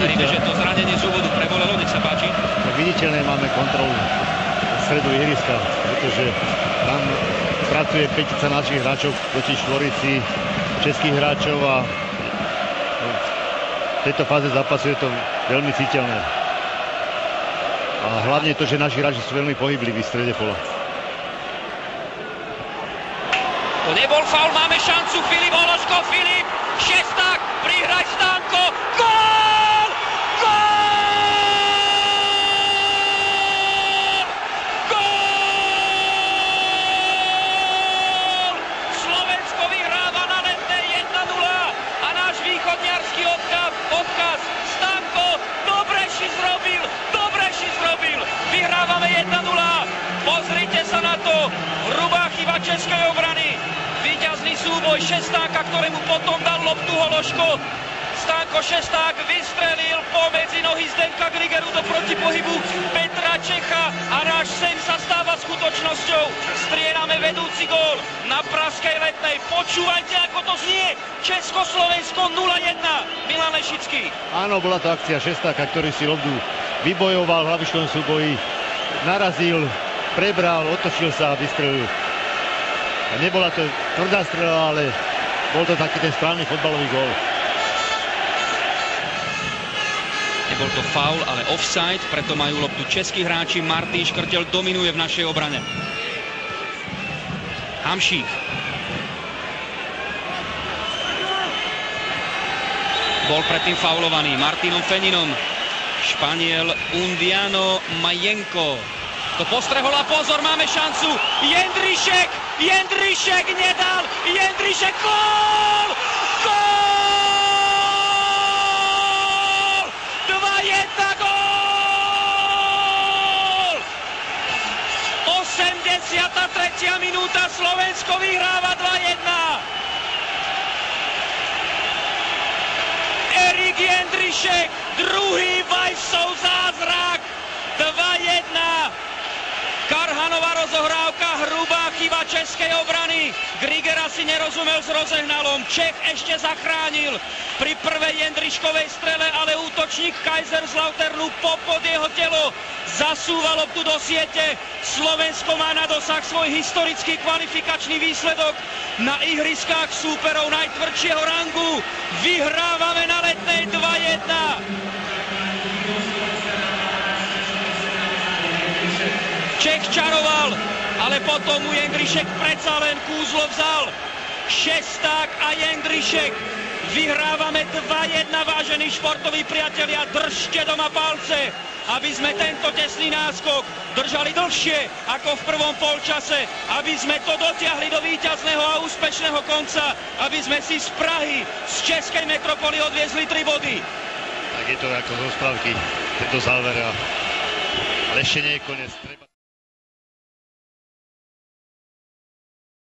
Veríme, že to zranenie z úvodu prebolelo, nech sa páči. Viditeľne máme kontrolu stredu ihriska, pretože tam pracuje pätica našich hráčov proti štvorici českých hráčov a v tejto fáze zápasu je to veľmi citeľné. A hlavne to, že naši hráči sú veľmi pohybliví v strede pola. To nebol faul, máme šancu, Filip Hološko, Filip, Šesták, prihraj Stanko, gól! Gól! Gól! Slovensko vyhráva na Letnej 1-0 a náš východňarský odkaz Stanko, dobre si zrobil, vyhrávame 1-0, pozrite sa na to, hrubá chyba českej obrany. Víťazný súboj Šestáka, ktorému potom dal loptu Hološko. Stanko Šesták vystrelil pomedzi nohy Zdenka Grigeru do protipohybu Petra Čecha a náš sen sa stáva skutočnosťou. Strieľame vedúci gól na pražskej Letnej. Počúvajte, ako to znie. Československo 0-1. Milan Lešický. Áno, bola to akcia Šestáka, ktorý si loptu vybojoval v hlavičkovom súboji, narazil, prebral, otočil sa a vystrelil. Nebola to tvrdá strela, ale bol to taký ten správny fotbalový gól. Nebol to faul, ale offside, preto majú loptu českí hráči. Martin Škrtel dominuje v našej obrane. Hamšík. Bol predtým faulovaný Martinom Feninom. Španiel Undiano Majenko. To postrehol a pozor, máme šancu. Jendrišek nedal. Jendrišek, gól! Gól! 2-1 gól! 83. minúta, Slovensko vyhráva 2-1. Erik Jendrišek, druhý Vajsov zázrak. 2-1. Karhanová rozohrávka, hrubá chyba českej obrany. Griger asi nerozumel s rozehnalom. Čech ešte zachránil pri prvej Jendriškovej strele, ale útočník Kaiserslauternu popod jeho telo zasúva loptu do siete. Slovensko má na dosah svoj historický kvalifikačný výsledok na ihriskách súperov najtvrdšieho rangu. Vyhrávame na Letnej 2-1. Čech čaroval, ale potom mu Jendrišek predsa len kúzlo vzal. Šesták a Jendrišek. Vyhrávame 2-1, vážení športoví priatelia. Držte doma palce, aby sme tento tesný náskok držali dlhšie ako v prvom polčase, aby sme to dotiahli do víťazného a úspešného konca, aby sme si z Prahy, z českej metropoly odviezli 3 body. Tak je to ako zo správky, tento záver, ale ešte nie je koniec.